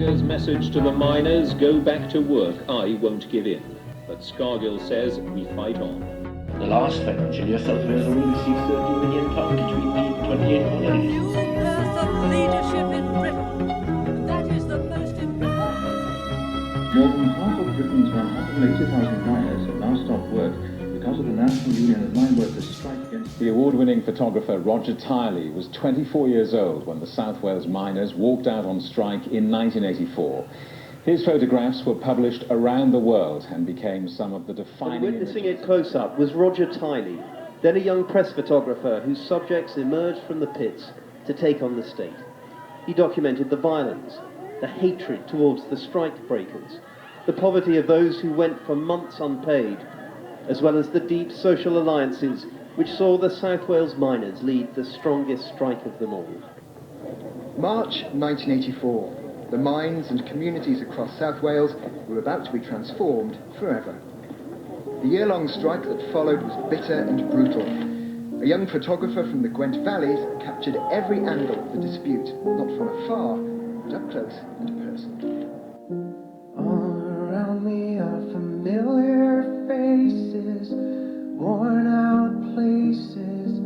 Striker's message to the miners: go back to work, I won't give in. But Scargill says we fight on. The last financial year, South Wales only received £13 million between the 28 holidays. New birth of leadership in Britain. That is the most important. More than half of Britain's 180,000 miners have now stopped work because of the National Union of Mine Workers' strike against... The award-winning photographer Roger Tiley was 24 years old when the South Wales miners walked out on strike in 1984. His photographs were published around the world and became some of the defining images. Witnessing it close up was Roger Tiley, then a young press photographer whose subjects emerged from the pits to take on the state. He documented the violence, the hatred towards the strike breakers, the poverty of those who went for months unpaid, as well as the deep social alliances which saw the South Wales miners lead the strongest strike of them all. March 1984. The mines and communities across South Wales were about to be transformed forever. The year-long strike that followed was bitter and brutal. A young photographer from the Gwent Valleys captured every angle of the dispute, not from afar, but up close and personal. All around me are familiar faces, worn out places,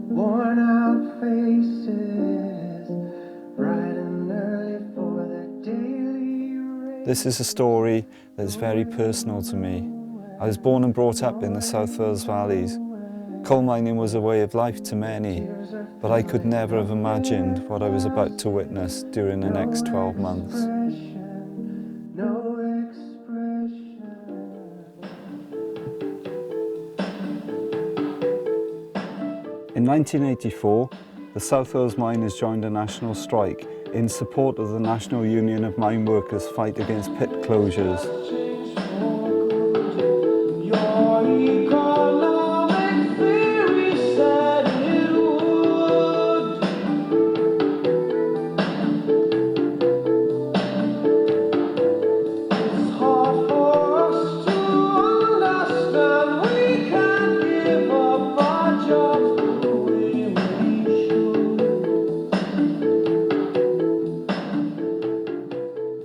worn out faces, bright and early for their daily race. This is a story that's very personal to me. I was born and brought up in the South Wales Valleys. Coal mining was a way of life to many, but I could never have imagined what I was about to witness during the next 12 months. In 1984, the South Wales miners joined a national strike in support of the National Union of Mine Workers' fight against pit closures.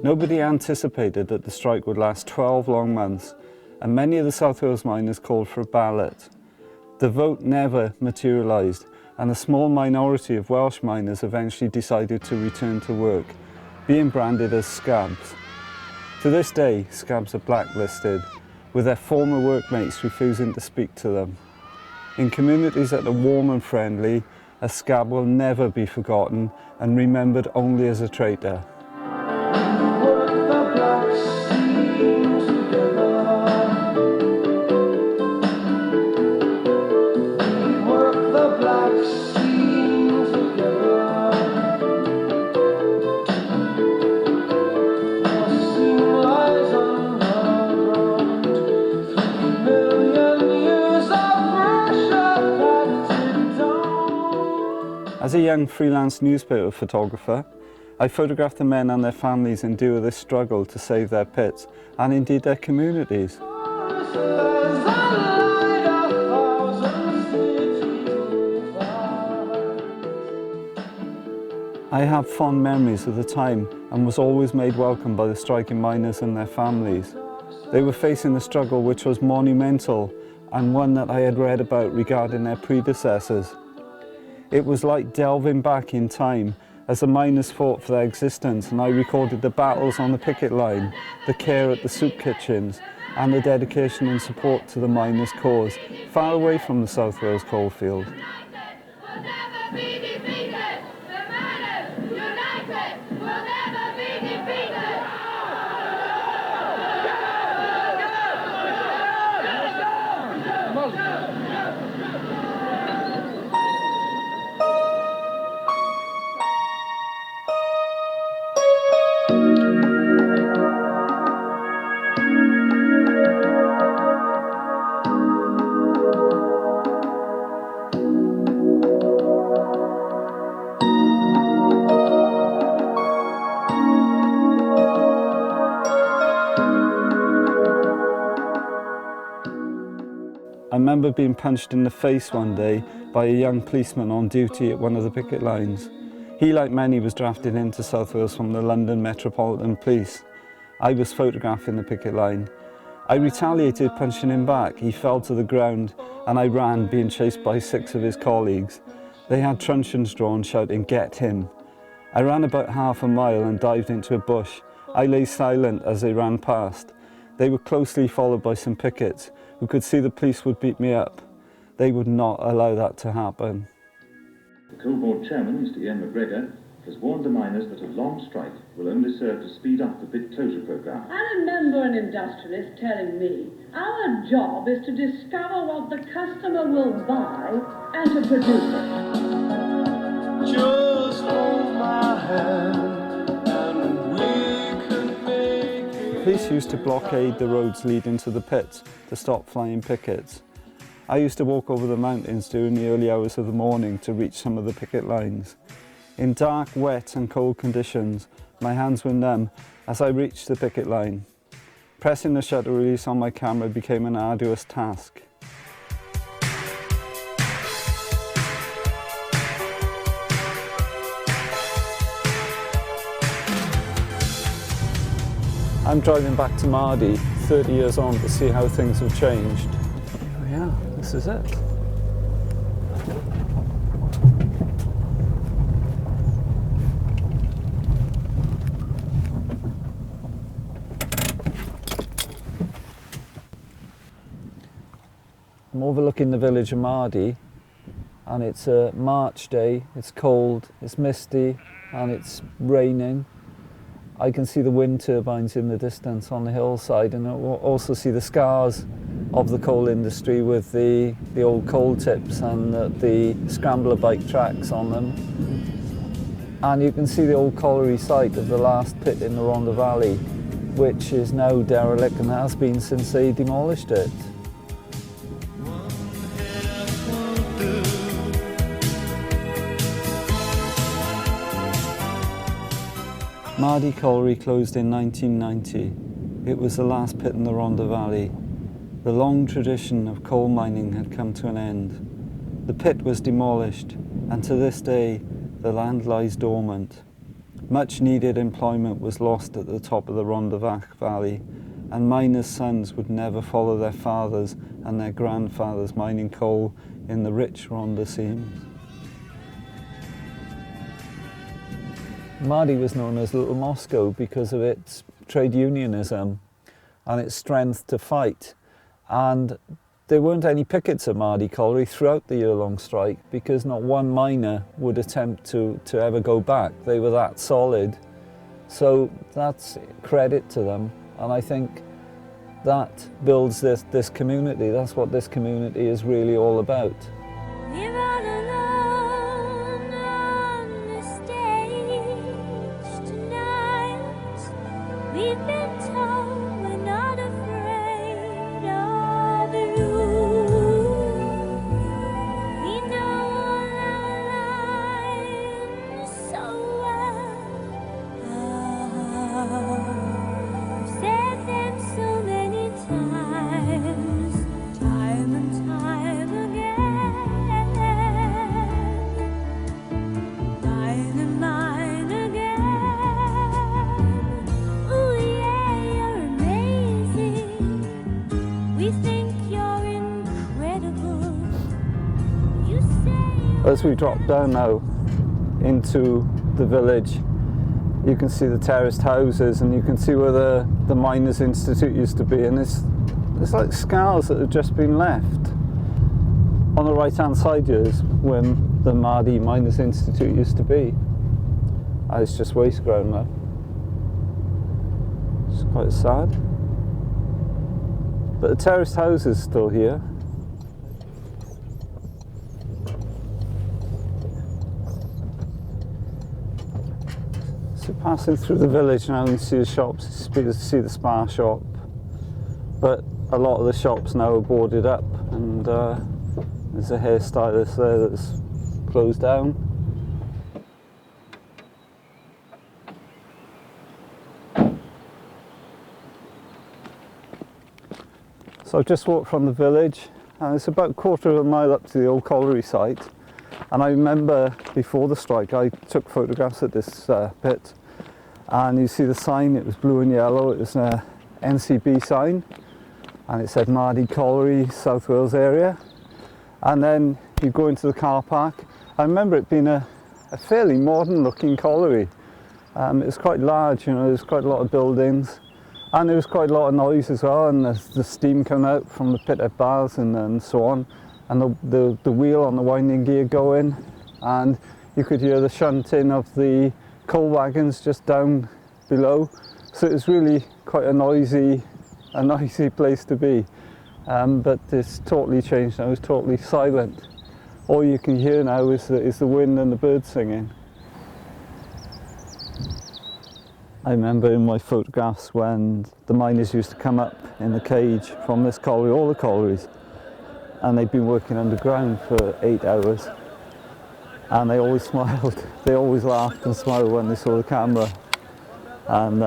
Nobody anticipated that the strike would last 12 long months, and many of the South Wales miners called for a ballot. The vote never materialised, and a small minority of Welsh miners eventually decided to return to work, being branded as scabs. To this day, scabs are blacklisted, with their former workmates refusing to speak to them. In communities that are warm and friendly, a scab will never be forgotten and remembered only as a traitor. As a young freelance newspaper photographer, I photographed the men and their families endure this struggle to save their pits and indeed their communities. I have fond memories of the time and was always made welcome by the striking miners and their families. They were facing a struggle which was monumental and one that I had read about regarding their predecessors. It was like delving back in time as the miners fought for their existence, and I recorded the battles on the picket line, the care at the soup kitchens, and the dedication and support to the miners' cause, far away from the South Wales coalfield. We'll never be defeated! The miners, united, will never be defeated! I remember being punched in the face one day by a young policeman on duty at one of the picket lines. He, like many, was drafted into South Wales from the London Metropolitan Police. I was photographing the picket line. I retaliated, punching him back. He fell to the ground and I ran, being chased by 6 of his colleagues. They had truncheons drawn, shouting, "Get him." I ran about half a mile and dived into a bush. I lay silent as they ran past. They were closely followed by some pickets who could see the police would beat me up. They would not allow that to happen. The Coal Board chairman, Mr. Ian McGregor, has warned the miners that a long strike will only serve to speed up the pit closure programme. I remember an industrialist telling me, our job is to discover what the customer will buy and to produce it. Just hold my hand and we could make it. Police used to blockade the roads leading to the pits to stop flying pickets. I used to walk over the mountains during the early hours of the morning to reach some of the picket lines. In dark, wet and cold conditions, my hands were numb as I reached the picket line. Pressing the shutter release on my camera became an arduous task. I'm driving back to Mardy 30 years on to see how things have changed. Here we are, this is it. I'm overlooking the village of Mardy, and it's a March day. It's cold, it's misty and it's raining. I can see the wind turbines in the distance on the hillside, and I also see the scars of the coal industry with the old coal tips and the scrambler bike tracks on them. And you can see the old colliery site of the last pit in the Rhondda Valley, which is now derelict and has been since they demolished it. Mardy Colliery closed in 1990. It was the last pit in the Rhondda Valley. The long tradition of coal mining had come to an end. The pit was demolished, and to this day, the land lies dormant. Much needed employment was lost at the top of the Rhondda Valley, and miners' sons would never follow their fathers and their grandfathers mining coal in the rich Rhondda seams. Mardy was known as Little Moscow because of its trade unionism and its strength to fight. And there weren't any pickets at Mardy Colliery throughout the year-long strike because not one miner would attempt to ever go back. They were that solid. So that's credit to them. And I think that builds this community. That's what this community is really all about. As we drop down now into the village, you can see the terraced houses and you can see where the Miners' Institute used to be, and it's like scars that have just been left. On the right hand side here is when the Mardy Miners' Institute used to be. And it's just waste ground now. It's quite sad. But the terraced house is still here. So passing through the village now, you see the shops, you see the Spar shop, but a lot of the shops now are boarded up, and there's a hairstylist there that's closed down. So I've just walked from the village, and it's about a quarter of a mile up to the old colliery site, And I remember before the strike, I took photographs at this pit, and you see the sign, it was blue and yellow, it was an NCB sign, and it said Mardy Colliery, South Wales area. And then you go into the car park. I remember it being a fairly modern looking colliery. It was quite large, you know, there was quite a lot of buildings, and there was quite a lot of noise as well, and the steam coming out from the pit at bars and so on, and the wheel on the winding gear going, and you could hear the shunting of the coal wagons just down below. So it was really quite a noisy place to be. But it's totally changed now, it's totally silent. All you can hear now is the wind and the birds singing. I remember in my photographs when the miners used to come up in the cage from this colliery, all the collieries, and they'd been working underground for 8 hours, and they always smiled, they always laughed and smiled when they saw the camera, and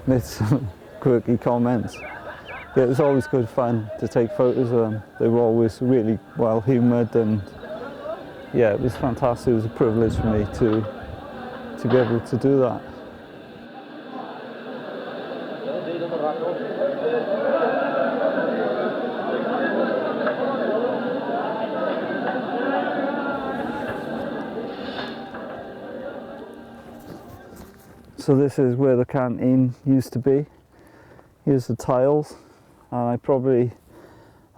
made some quirky comments. Yeah, it was always good fun to take photos of them. They were always really well humoured, and yeah, it was fantastic. It was a privilege for me to be able to do that. So this is where the canteen used to be. Here's the tiles, and I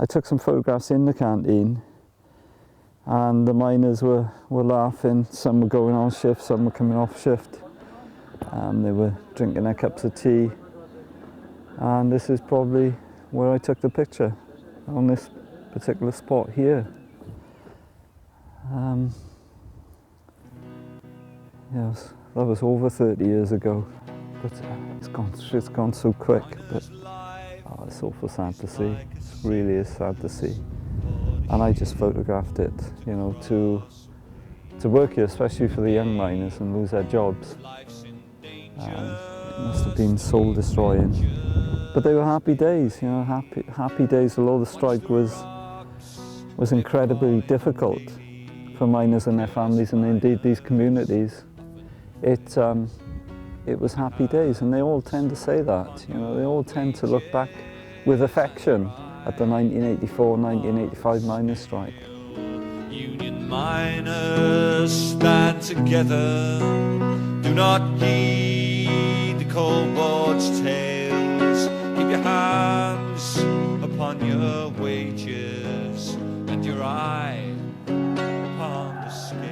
took some photographs in the canteen, and the miners were laughing. Some were going on shift, some were coming off shift. They were drinking their cups of tea, and this is probably where I took the picture, on this particular spot here. Yes, that was over 30 years ago, but it's gone so quick. But oh, it's awful sad to see. It really is sad to see. And I just photographed it, you know, to work here, especially for the young miners, and lose their jobs. It must have been soul destroying. But they were happy days, you know, happy days. Although the strike was incredibly difficult for miners and their families, and indeed these communities, it was happy days, and they all tend to say that. You know, they all tend to look back with affection at the 1984-1985 miners' strike. Union miners, stand together. Do not heed the coal board's tales. Keep your hands upon your wages and your eye upon the scale.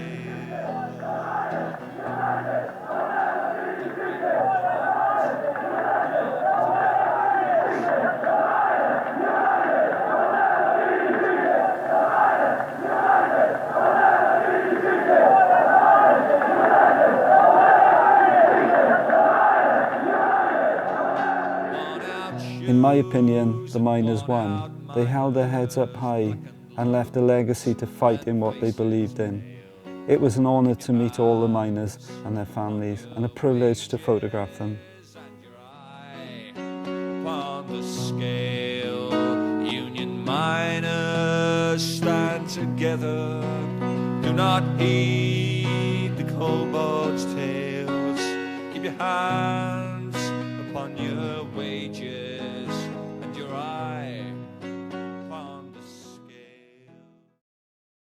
In my opinion, the miners won. They held their heads up high and left a legacy to fight in what they believed in. It was an honour to meet all the miners and their families, and a privilege to photograph them. Upon the scale, Union miners, stand together. Do not heed the coal board's tales. Keep your hands upon your wages.